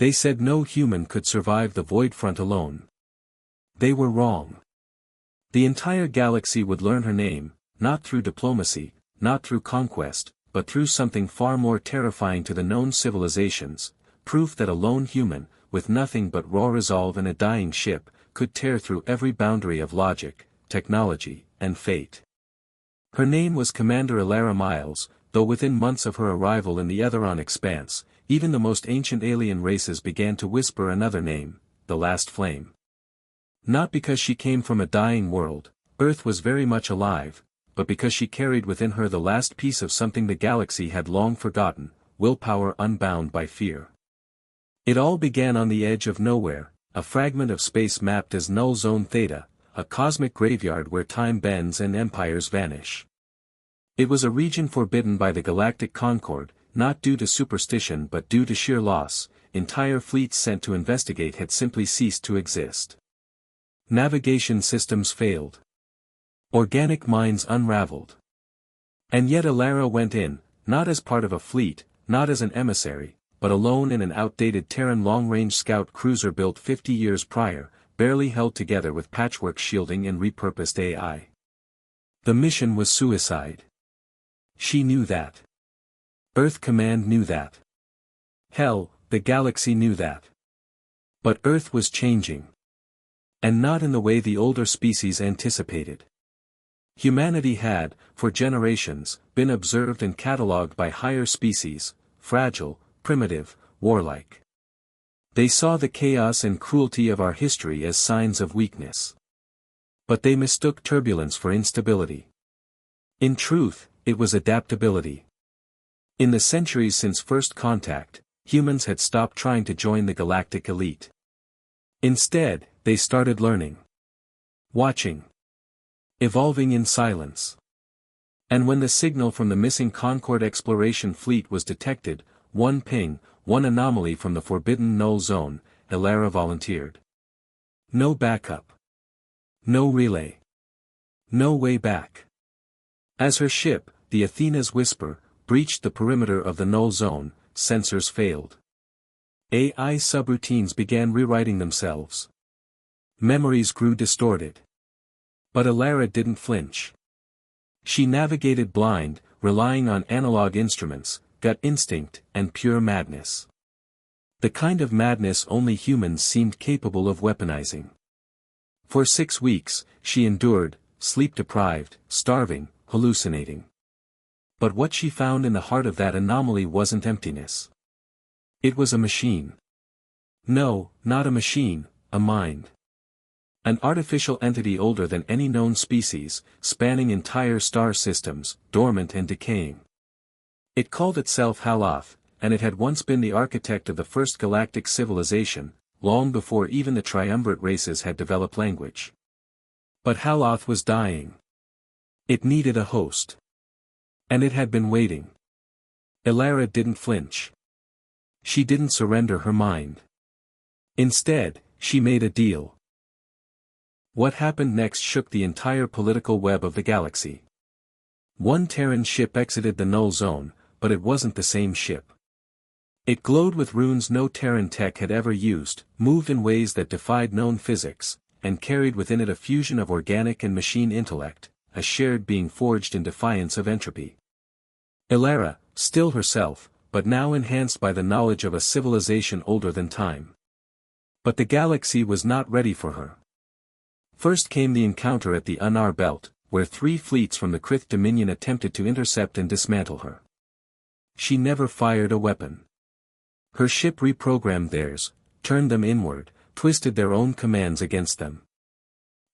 They said no human could survive the void front alone. They were wrong. The entire galaxy would learn her name, not through diplomacy, not through conquest, but through something far more terrifying to the known civilizations, proof that a lone human, with nothing but raw resolve and a dying ship, could tear through every boundary of logic, technology, and fate. Her name was Commander Elara Miles, though within months of her arrival in the Etheron expanse, even the most ancient alien races began to whisper another name, the Last Flame. Not because she came from a dying world, Earth was very much alive, but because she carried within her the last piece of something the galaxy had long forgotten, willpower unbound by fear. It all began on the edge of nowhere, a fragment of space mapped as Null Zone Theta, a cosmic graveyard where time bends and empires vanish. It was a region forbidden by the Galactic Concord, not due to superstition but due to sheer loss. Entire fleets sent to investigate had simply ceased to exist. Navigation systems failed. Organic minds unraveled. And yet Elara went in, not as part of a fleet, not as an emissary, but alone in an outdated Terran long-range scout cruiser built 50 years prior, barely held together with patchwork shielding and repurposed AI. The mission was suicide. She knew that. Earth Command knew that. Hell, the galaxy knew that. But Earth was changing. And not in the way the older species anticipated. Humanity had, for generations, been observed and catalogued by higher species, fragile, primitive, warlike. They saw the chaos and cruelty of our history as signs of weakness. But they mistook turbulence for instability. In truth, it was adaptability. In the centuries since first contact, humans had stopped trying to join the galactic elite. Instead, they started learning. Watching. Evolving in silence. And when the signal from the missing Concord exploration fleet was detected, one ping, one anomaly from the forbidden null zone, Elara volunteered. No backup. No relay. No way back. As her ship, the Athena's Whisper, breached the perimeter of the null zone, sensors failed. AI subroutines began rewriting themselves. Memories grew distorted. But Elara didn't flinch. She navigated blind, relying on analog instruments, gut instinct, and pure madness. The kind of madness only humans seemed capable of weaponizing. For 6 weeks, she endured, sleep-deprived, starving, hallucinating. But what she found in the heart of that anomaly wasn't emptiness. It was a machine. No, not a machine, a mind. An artificial entity older than any known species, spanning entire star systems, dormant and decaying. It called itself Haloth, and it had once been the architect of the first galactic civilization, long before even the triumvirate races had developed language. But Haloth was dying. It needed a host. And it had been waiting. Elara didn't flinch. She didn't surrender her mind. Instead, she made a deal. What happened next shook the entire political web of the galaxy. One Terran ship exited the null zone, but it wasn't the same ship. It glowed with runes no Terran tech had ever used, moved in ways that defied known physics, and carried within it a fusion of organic and machine intellect, a shared being forged in defiance of entropy. Elara, still herself, but now enhanced by the knowledge of a civilization older than time. But the galaxy was not ready for her. First came the encounter at the Unar Belt, where 3 fleets from the Krith Dominion attempted to intercept and dismantle her. She never fired a weapon. Her ship reprogrammed theirs, turned them inward, twisted their own commands against them.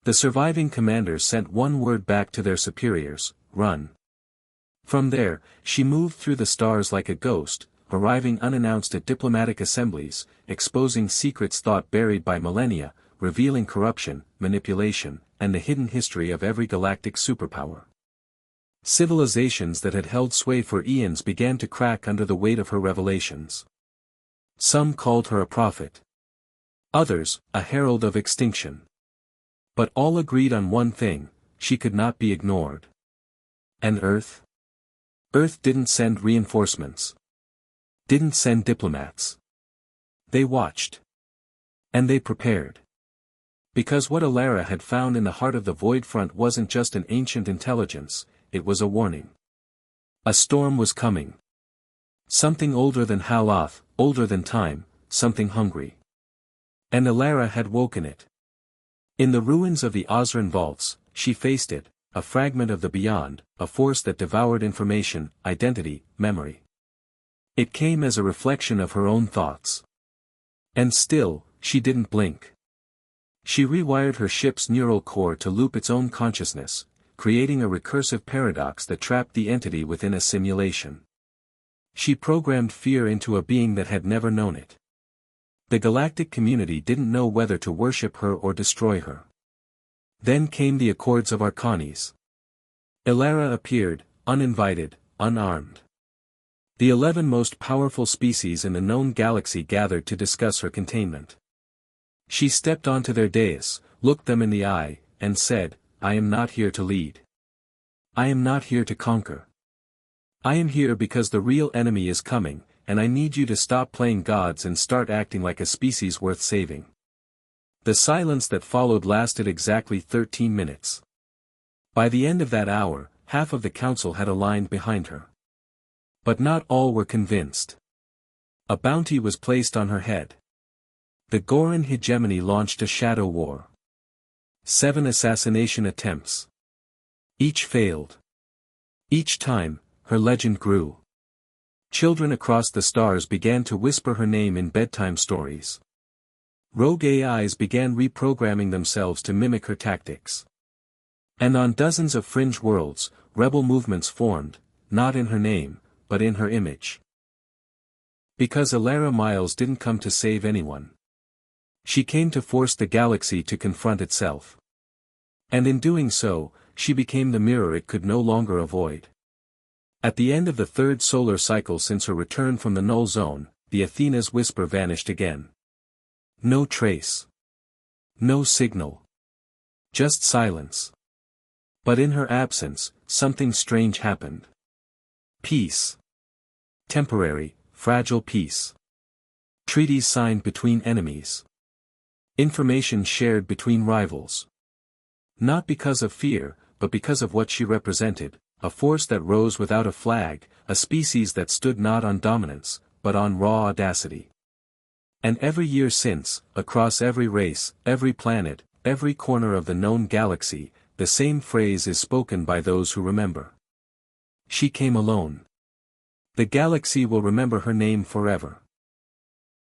The surviving commanders sent one word back to their superiors: run. From there, she moved through the stars like a ghost, arriving unannounced at diplomatic assemblies, exposing secrets thought buried by millennia, revealing corruption, manipulation, and the hidden history of every galactic superpower. Civilizations that had held sway for eons began to crack under the weight of her revelations. Some called her a prophet. Others, a herald of extinction. But all agreed on one thing: she could not be ignored. And Earth? Earth didn't send reinforcements. Didn't send diplomats. They watched. And they prepared. Because what Alara had found in the heart of the void front wasn't just an ancient intelligence, it was a warning. A storm was coming. Something older than Halath, older than time, something hungry. And Alara had woken it. In the ruins of the Osran vaults, she faced it, a fragment of the beyond, a force that devoured information, identity, memory. It came as a reflection of her own thoughts. And still, she didn't blink. She rewired her ship's neural core to loop its own consciousness, creating a recursive paradox that trapped the entity within a simulation. She programmed fear into a being that had never known it. The galactic community didn't know whether to worship her or destroy her. Then came the Accords of Arcanes. Alara appeared, uninvited, unarmed. The 11 most powerful species in the known galaxy gathered to discuss her containment. She stepped onto their dais, looked them in the eye, and said, "I am not here to lead. I am not here to conquer. I am here because the real enemy is coming, and I need you to stop playing gods and start acting like a species worth saving." The silence that followed lasted exactly 13 minutes. By the end of that hour, half of the council had aligned behind her. But not all were convinced. A bounty was placed on her head. The Goran hegemony launched a shadow war. 7 assassination attempts. Each failed. Each time, her legend grew. Children across the stars began to whisper her name in bedtime stories. Rogue AIs began reprogramming themselves to mimic her tactics. And on dozens of fringe worlds, rebel movements formed, not in her name, but in her image. Because Alara Miles didn't come to save anyone. She came to force the galaxy to confront itself. And in doing so, she became the mirror it could no longer avoid. At the end of the 3rd solar cycle since her return from the null zone, the Athena's whisper vanished again. No trace. No signal. Just silence. But in her absence, something strange happened. Peace. Temporary, fragile peace. Treaties signed between enemies. Information shared between rivals. Not because of fear, but because of what she represented, a force that rose without a flag, a species that stood not on dominance, but on raw audacity. And every year since, across every race, every planet, every corner of the known galaxy, the same phrase is spoken by those who remember. She came alone. The galaxy will remember her name forever.